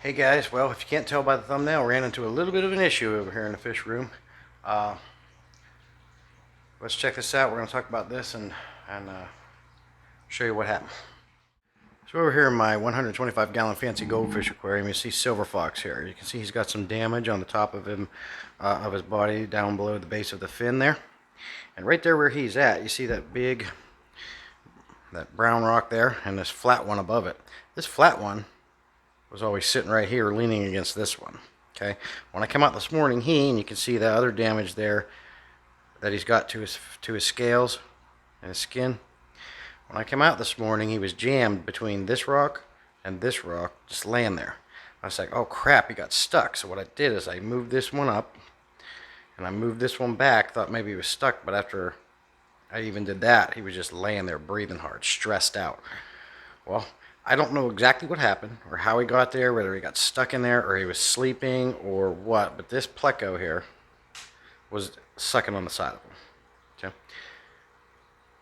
Hey guys, well, if you can't tell by the thumbnail, ran into a little bit of an issue over here in the fish room. Uh, let's check this out. We're going to talk about this and show you what happened. So over here in my 125 gallon fancy goldfish aquarium, you see silver fox here. You can see he's got some damage on the top of him, of his body, down below the base of the fin there. And right there where he's at, you see that that brown rock there and this flat one above it. This flat one was always sitting right here leaning against this one. Okay, when I come out this morning, and you can see the other damage there that he's got to his scales and his skin. When I come out this morning, he was jammed between this rock and this rock, just laying there. I was like, oh crap, he got stuck. So what I did is I moved this one up and I moved this one back, thought maybe he was stuck, but after I even did that, he was just laying there breathing hard, stressed out. Well, I don't know exactly what happened or how he got there, whether he got stuck in there or he was sleeping or what, but this pleco here was sucking on the side of him. Okay.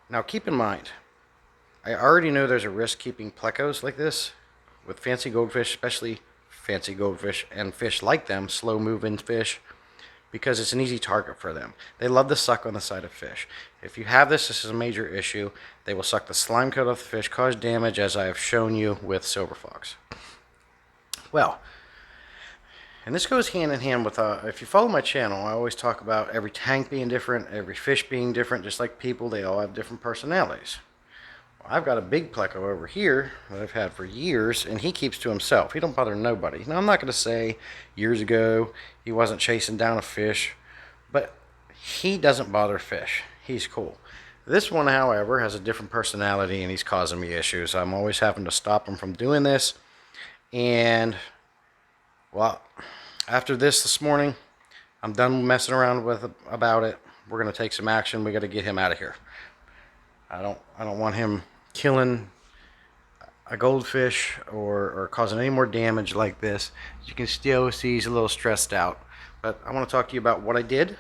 Now keep in mind, I already know there's a risk keeping plecos like this with fancy goldfish, especially fancy goldfish and fish like them, slow moving fish, because it's an easy target for them. They love to suck on the side of fish. If you have this is a major issue. They will suck the slime coat off the fish, cause damage, as I have shown you with silver fox. Well, and this goes hand in hand with, if you follow my channel, I always talk about every tank being different, every fish being different, just like people, they all have different personalities. I've got a big pleco over here that I've had for years, and he keeps to himself. He don't bother nobody. Now, I'm not going to say years ago he wasn't chasing down a fish, but he doesn't bother fish. He's cool. This one, however, has a different personality, and he's causing me issues. I'm always having to stop him from doing this, and, well, after this morning, I'm done messing around with about it. We're going to take some action. We got to get him out of here. I don't want him killing a goldfish or causing any more damage like this. As you can still see, he's a little stressed out. But I want to talk to you about what I did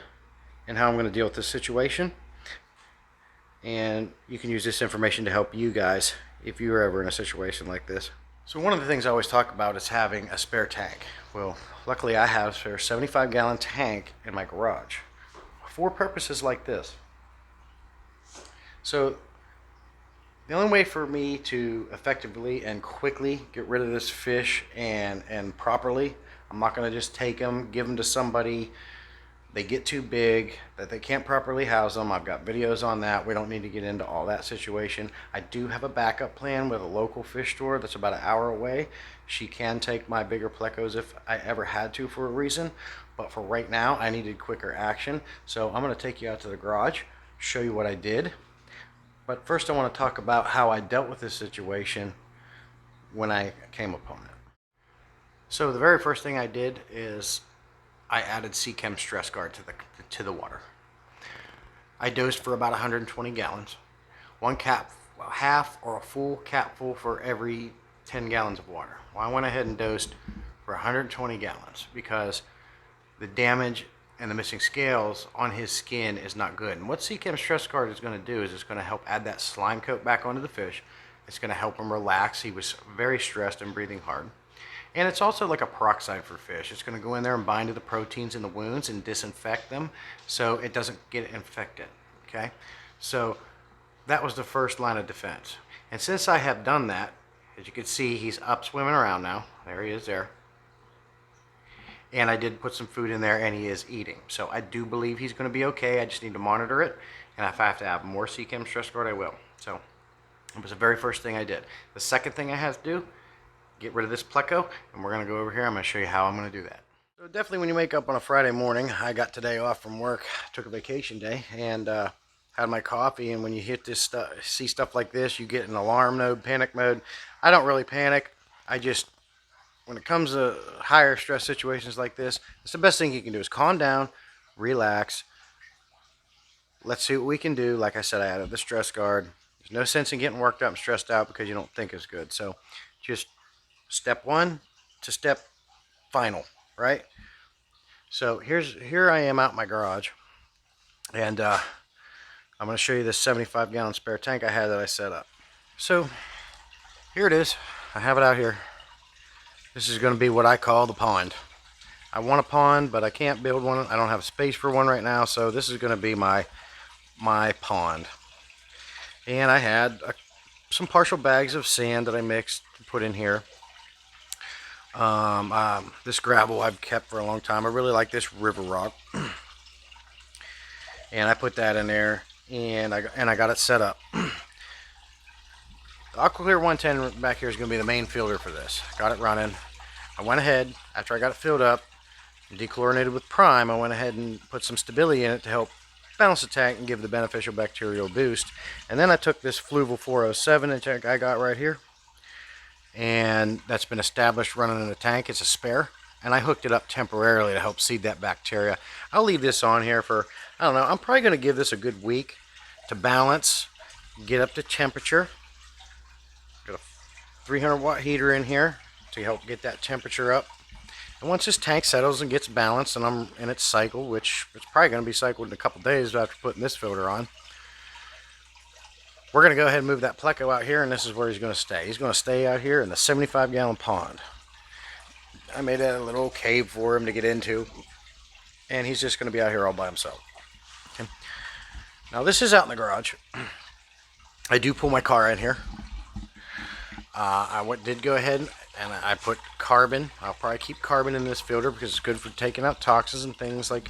and how I'm going to deal with this situation. And you can use this information to help you guys if you're ever in a situation like this. So one of the things I always talk about is having a spare tank. Well, luckily I have a spare 75-gallon tank in my garage for purposes like this. So the only way for me to effectively and quickly get rid of this fish and properly, I'm not going to just take them, give them to somebody. They get too big, that they can't properly house them. I've got videos on that. We don't need to get into all that situation. I do have a backup plan with a local fish store that's about an hour away. She can take my bigger plecos if I ever had to for a reason. But for right now, I needed quicker action. So I'm going to take you out to the garage, show you what I did. But first I want to talk about how I dealt with this situation when I came upon it. So the very first thing I did is I added Chem Stress Guard to the water. I dosed for about 120 gallons. One cap, well, half or a full cap full for every 10 gallons of water. Well, I went ahead and dosed for 120 gallons because the damage and the missing scales on his skin is not good. And what Chem Stress Guard is going to do is it's going to help add that slime coat back onto the fish. It's going to help him relax. He was very stressed and breathing hard. And it's also like a peroxide for fish. It's going to go in there and bind to the proteins in the wounds and disinfect them so it doesn't get infected. Okay? So that was the first line of defense. And since I have done that, as you can see, he's up swimming around now. There he is there. And I did put some food in there, and he is eating. So I do believe he's going to be okay. I just need to monitor it. And if I have to have more Chem Stress Guard, I will. So it was the very first thing I did. The second thing I had to do, get rid of this pleco, and we're going to go over here. I'm going to show you how I'm going to do that. So definitely when you wake up on a Friday morning, I got today off from work, took a vacation day, and had my coffee. And when you hit this stuff, see stuff like this, you get in alarm mode, panic mode. I don't really panic. I just, when it comes to higher stress situations like this, it's the best thing you can do is calm down, relax. Let's see what we can do. Like I said, I added the stress guard. There's no sense in getting worked up and stressed out because you don't think it's good. So just step one to step final, right? So here I am out in my garage, and I'm going to show you this 75-gallon spare tank I had that I set up. So here it is. I have it out here. This is going to be what I call the pond. I want a pond, but I can't build one. I don't have space for one right now, so this is going to be my pond. And I had some partial bags of sand that I mixed and put in here. This gravel I've kept for a long time. I really like this river rock. And I put that in there, and I got it set up. The AquaClear 110 back here is going to be the main filter for this. Got it running. I went ahead, after I got it filled up, dechlorinated with Prime, I went ahead and put some stability in it to help balance the tank and give the beneficial bacterial boost. And then I took this Fluval 407 that I got right here, and that's been established running in the tank. It's a spare, and I hooked it up temporarily to help seed that bacteria. I'll leave this on here for, I don't know, I'm probably going to give this a good week to balance, get up to temperature. Got a 300 watt heater in here to help get that temperature up. And once this tank settles and gets balanced and I'm in its cycle, which it's probably going to be cycled in a couple days after putting this filter on, we're going to go ahead and move that pleco out here, and this is where he's going to stay. He's going to stay out here in the 75-gallon pond. I made a little cave for him to get into, and he's just going to be out here all by himself. Okay. Now this is out in the garage. I do pull my car in here. I did go ahead and I put carbon. I'll probably keep carbon in this filter because it's good for taking out toxins and things like,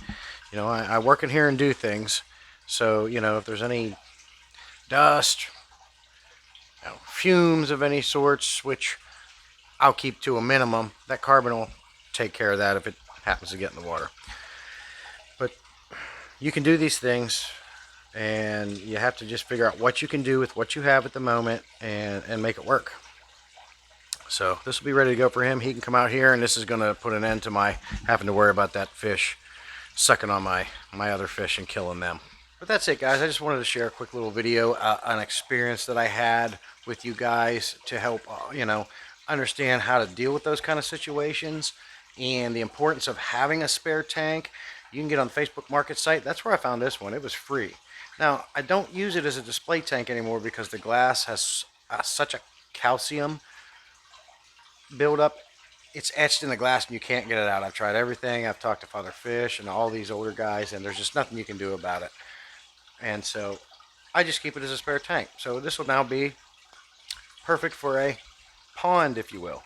you know, I work in here and do things. So, you know, if there's any dust, you know, fumes of any sorts, which I'll keep to a minimum, that carbon will take care of that if it happens to get in the water. But you can do these things, and you have to just figure out what you can do with what you have at the moment and make it work. So this will be ready to go for him. He can come out here, and this is going to put an end to my having to worry about that fish sucking on my other fish and killing them. But that's it, guys. I just wanted to share a quick little video, an experience that I had with you guys to help, you know, understand how to deal with those kind of situations and the importance of having a spare tank. You can get on the Facebook Market site. That's where I found this one. It was free. Now, I don't use it as a display tank anymore because the glass has such a calcium buildup. It's etched in the glass and you can't get it out. I've tried everything. I've talked to Father Fish and all these older guys, and there's just nothing you can do about it. And so I just keep it as a spare tank. So this will now be perfect for a pond, if you will.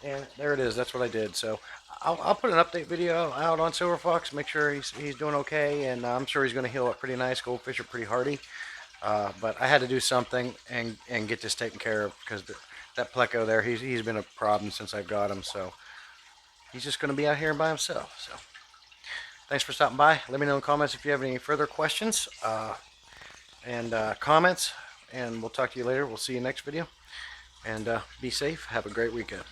And there it is. That's what I did. So I'll put an update video out on Silver Fox. Make sure he's doing okay, and I'm sure he's going to heal up pretty nice. Goldfish are pretty hardy. But I had to do something and get this taken care of because that pleco there, he's been a problem since I've got him. So he's just going to be out here by himself. So thanks for stopping by. Let me know in the comments if you have any further questions and comments. And we'll talk to you later. We'll see you next video. And be safe. Have a great weekend.